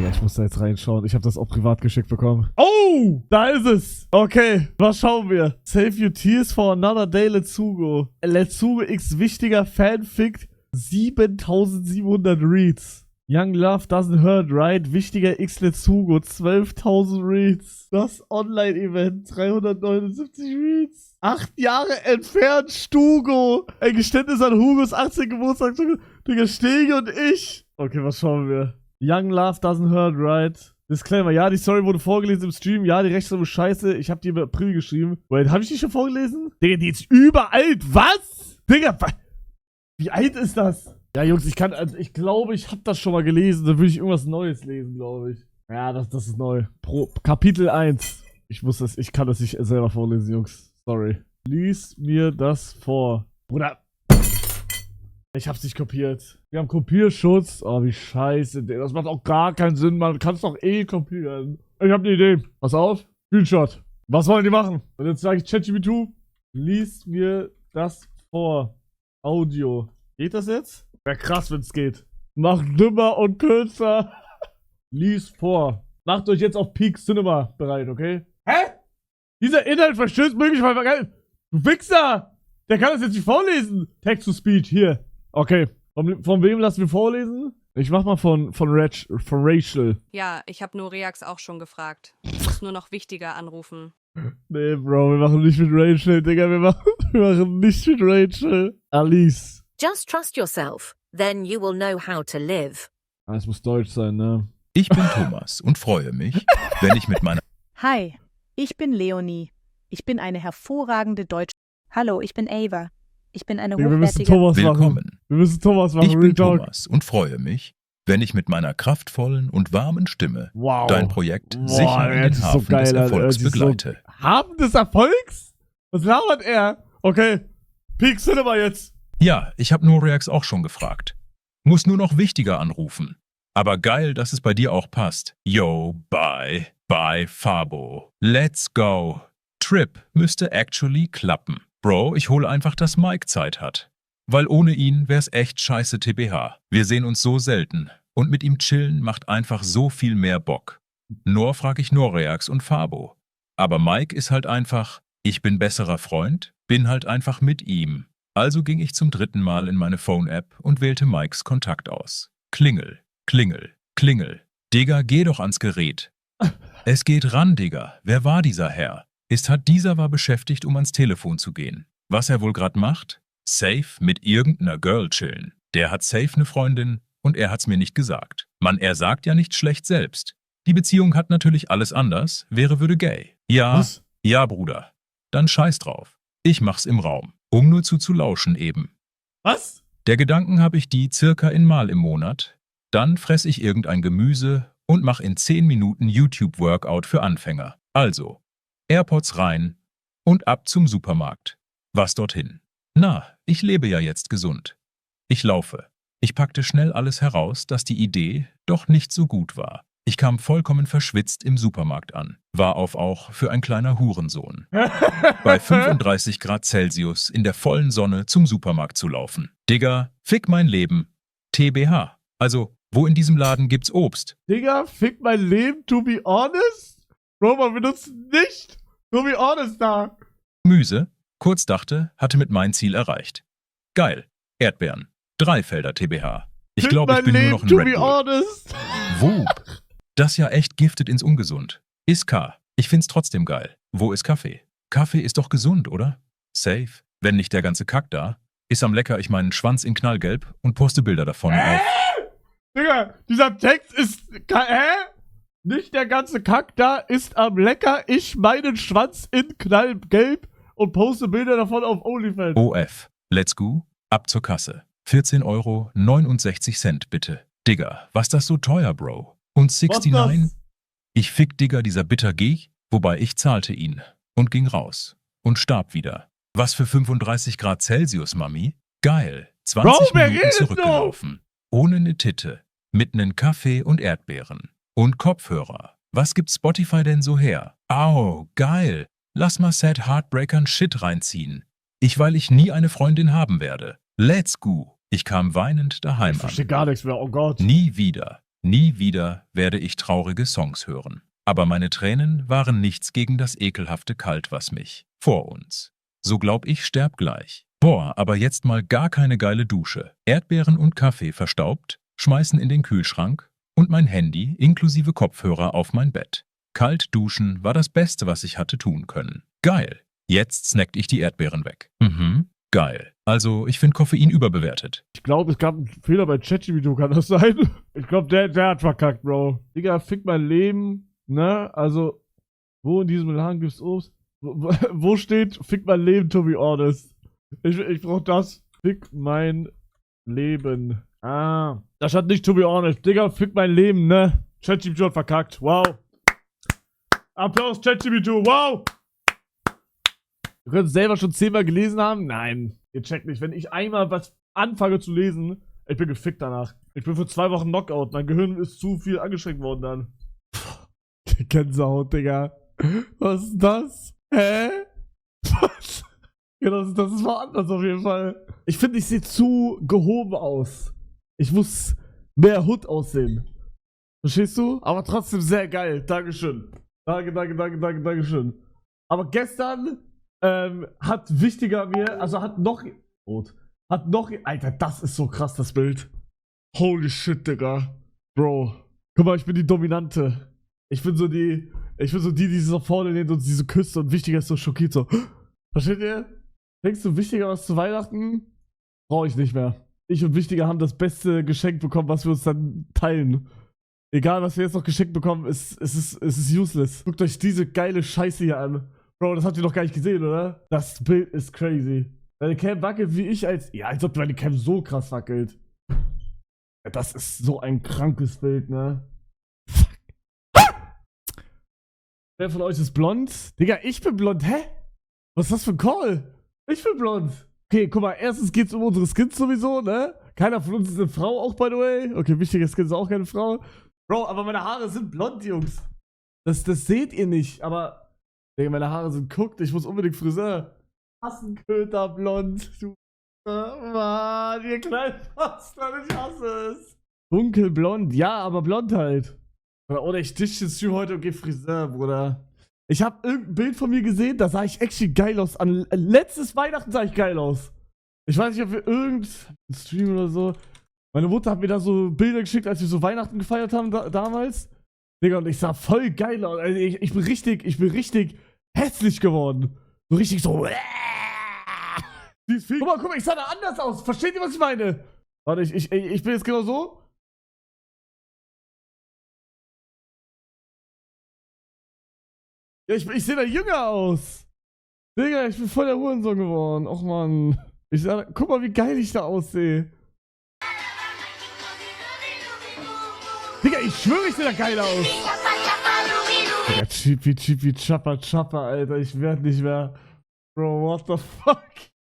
Ja, ich muss da jetzt reinschauen. Ich habe das auch privat geschickt bekommen. Oh, da ist es. Okay, was schauen wir? Save your tears for another day, Letsugo. Letsugo x wichtiger Fanfic. 7700 Reads. Young Love doesn't hurt, right? Wichtiger x Letsugo. 12.000 Reads. Das Online-Event. 379 Reads. 8 Jahre entfernt, Stugo. Ein Geständnis an Hugos 18. Geburtstag. Digga, Stege und ich. Okay, was schauen wir? Young Love doesn't hurt, right? Disclaimer, ja, die Story wurde vorgelesen im Stream. Ja, die Rechtschreibung ist scheiße. Ich habe die im April geschrieben. Wait, habe ich die schon vorgelesen? Digga, die ist überalt. Was? Digga, wie alt ist das? Ja, Jungs, ich glaube, ich habe das schon mal gelesen. Da würde ich irgendwas Neues lesen, glaube ich. Ja, das ist neu. Kapitel 1. Ich kann das nicht selber vorlesen, Jungs. Sorry. Lies mir das vor. Bruder. Ich hab's nicht kopiert. Wir haben Kopierschutz. Oh, wie scheiße. Das macht auch gar keinen Sinn. Man kann es doch eh kopieren. Ich hab eine Idee. Pass auf. Screenshot. Was wollen die machen? Und jetzt sage ich ChatGPT, lies mir das vor. Audio. Geht das jetzt? Wäre krass, wenn es geht. Macht dümmer und kürzer. Lies vor. Macht euch jetzt auf Peak Cinema bereit, okay? Hä? Dieser Inhalt verstößt möglicherweise. Du Wichser! Der kann das jetzt nicht vorlesen. Text to Speech, hier. Okay. Von wem lassen wir vorlesen? Ich mach mal von Rachel. Ja, ich habe Noreax auch schon gefragt. Ich muss nur noch wichtiger anrufen. Nee, Bro, wir machen nicht mit Rachel, Digga. Wir machen nicht mit Rachel. Alice. Just trust yourself. Then you will know how to live. Ah, es muss Deutsch sein, ne? Ich bin Thomas und freue mich, wenn ich mit meiner... Hi, ich bin Leonie. Ich bin eine hervorragende Deutsche. Hallo, ich bin Ava. Ich bin eine Wir müssen hochwertige... Thomas machen. Willkommen. Wir müssen Thomas machen. Ich bin Retalk. Thomas und freue mich, wenn ich mit meiner kraftvollen und warmen Stimme Wow. dein Projekt sicher in den Hafen des Erfolgs begleite. Hafen des Erfolgs? Was labert er? Okay, Peak Cinema jetzt. Ja, ich habe Noreax auch schon gefragt. Muss nur noch wichtiger anrufen. Aber geil, dass es bei dir auch passt. Yo, bye Fabo. Let's go. Trip müsste actually klappen. Bro, ich hole einfach, dass Mike Zeit hat. Weil ohne ihn wär's echt scheiße TBH. Wir sehen uns so selten. Und mit ihm chillen macht einfach so viel mehr Bock. Nur frag ich Noreax und Fabo. Aber Mike ist halt einfach, ich bin besserer Freund, bin halt einfach mit ihm. Also ging ich zum 3. Mal in meine Phone-App und wählte Mikes Kontakt aus. Klingel, klingel, klingel. Digga, geh doch ans Gerät. Es geht ran, Digga. Wer war dieser Herr? Dieser war beschäftigt, um ans Telefon zu gehen. Was er wohl grad macht? Safe mit irgendeiner Girl chillen. Der hat safe eine Freundin und er hat's mir nicht gesagt. Mann, er sagt ja nicht schlecht selbst. Die Beziehung hat natürlich alles anders, würde gay. Ja, Was? ja, Bruder. Dann scheiß drauf. Ich mach's im Raum, um nur zu lauschen eben. Was? Der Gedanken habe ich die circa einmal im Monat. Dann fress ich irgendein Gemüse und mach in 10 Minuten YouTube-Workout für Anfänger. Also, AirPods rein und ab zum Supermarkt. Was dorthin? Na, ich lebe ja jetzt gesund. Ich laufe. Ich packte schnell alles heraus, dass die Idee doch nicht so gut war. Ich kam vollkommen verschwitzt im Supermarkt an. War auch für ein kleiner Hurensohn. Bei 35 Grad Celsius in der vollen Sonne zum Supermarkt zu laufen. Digga, fick mein Leben. TBH. Also, wo in diesem Laden gibt's Obst? Digga, fick mein Leben, to be honest? Bro, man benutzt nicht to be honest da. Gemüse, kurz dachte, hatte mit mein Ziel erreicht. Geil. Erdbeeren. 3 Felder TBH. Ich Fick glaube, ich mein bin nur Leben, noch ein to Red be Bull. honest. Wub. Das ja echt giftet ins Ungesund. Ist K. Ich find's trotzdem geil. Wo ist Kaffee? Kaffee ist doch gesund, oder? Safe. Wenn nicht der ganze Kack da. Ist am lecker ich meinen Schwanz in Knallgelb und poste Bilder davon auf. Digga, dieser Text ist... Nicht der ganze Kack da, ist am lecker, ich meinen Schwanz in Knallgelb und poste Bilder davon auf OnlyFans. OF. Let's go. Ab zur Kasse. 14,69 € bitte. Digga, was das so teuer, Bro? Und 69? Was das? Ich fick, Digga, dieser Bitter Geh, wobei ich zahlte ihn. Und ging raus. Und starb wieder. Was für 35 Grad Celsius, Mami? Geil. 20 Bro, wer Minuten redet zurückgelaufen. Ohne ne Titte. Mit nen Kaffee und Erdbeeren. Und Kopfhörer. Was gibt Spotify denn so her? Au, geil. Lass mal Sad Heartbreakern Shit reinziehen. Weil ich nie eine Freundin haben werde. Let's go. Ich kam weinend daheim Ich verstehe an. gar nichts mehr, oh Gott. Nie wieder. Nie wieder werde ich traurige Songs hören. Aber meine Tränen waren nichts gegen das ekelhafte Kalt, was mich vor uns. So glaub ich sterb gleich. Boah, aber jetzt mal gar keine geile Dusche. Erdbeeren und Kaffee verstaubt, schmeißen in den Kühlschrank und mein Handy inklusive Kopfhörer auf mein Bett. Kalt duschen war das Beste, was ich hatte tun können. Geil. Jetzt snackt ich die Erdbeeren weg. Geil. Also, ich finde Koffein überbewertet. Ich glaube, es gab einen Fehler bei ChatGPT, kann das sein? Ich glaube, der hat verkackt, Bro. Digga, fick mein Leben, ne? Also, wo in diesem Laden gibt's Obst? Wo steht, fick mein Leben, to be honest? Ich brauch das. Fick mein Leben. Ah, da stand nicht to be honest. Digga, fick mein Leben, ne? ChatGPT hat verkackt. Wow. Applaus, ChatGPT, wow! Ihr könnt es selber schon 10-mal gelesen haben? Nein, ihr checkt nicht. Wenn ich einmal was anfange zu lesen, ich bin gefickt danach. Ich bin für 2 Wochen Knockout. Mein Gehirn ist zu viel angeschränkt worden dann. Die Gänsehaut, Digga. Was ist das? Hä? Was? Ja, das ist woanders auf jeden Fall. Ich finde, ich sehe zu gehoben aus. Ich muss mehr Hood aussehen. Verstehst du? Aber trotzdem sehr geil. Dankeschön. Dankeschön. Aber gestern hat wichtiger mir, also hat noch, Alter, das ist so krass, das Bild. Holy shit, Digga. Bro. Guck mal, ich bin die Dominante. Ich bin so die, die sich so vorne lehnt und sie so küsst und wichtiger ist so schockiert, so. Versteht ihr? Denkst du, wichtiger was zu Weihnachten? Brauche ich nicht mehr. Ich und Wichtiger haben das beste Geschenk bekommen, was wir uns dann teilen. Egal, was wir jetzt noch geschenkt bekommen, es ist useless. Guckt euch diese geile Scheiße hier an. Bro, das habt ihr noch gar nicht gesehen, oder? Das Bild ist crazy. Deine Cam wackelt wie ich als ob meine Cam so krass wackelt. Ja, das ist so ein krankes Bild, ne? Fuck. Wer von euch ist blond? Digga, ich bin blond. Hä? Was ist das für ein Call? Ich bin blond. Okay, guck mal, erstens geht's um unsere Skins sowieso, ne? Keiner von uns ist eine Frau, auch by the way. Okay, wichtiger Skin ist auch keine Frau. Bro, aber meine Haare sind blond, Jungs. Das seht ihr nicht, aber Digga, meine Haare sind guckt, ich muss unbedingt Friseur. Hassenköter blond. Du Mann, ihr kleinen Bastard, ich hasse es. Dunkelblond, ja, aber blond halt. Oder ich dische den Stream heute und geh Friseur, Bruder. Ich hab irgendein Bild von mir gesehen, da sah ich actually geil aus. An letztes Weihnachten sah ich geil aus. Ich weiß nicht, ob wir irgendein Stream oder so. Meine Mutter hat mir da so Bilder geschickt, als wir so Weihnachten gefeiert haben damals. Digga, und ich sah voll geil aus. Also ich bin richtig hässlich geworden. So richtig so. Guck mal, ich sah da anders aus. Versteht ihr, was ich meine? Warte, ich bin jetzt genau so. Ja, ich sehe da jünger aus. Digga, ich bin voll der Hurensohn geworden. Och, Mann. Guck mal, wie geil ich da aussehe. Digga, ich schwöre, ich sehe da geil aus. Digga, Chippy, Chappa, Alter. Ich werd nicht mehr. Bro, what the fuck?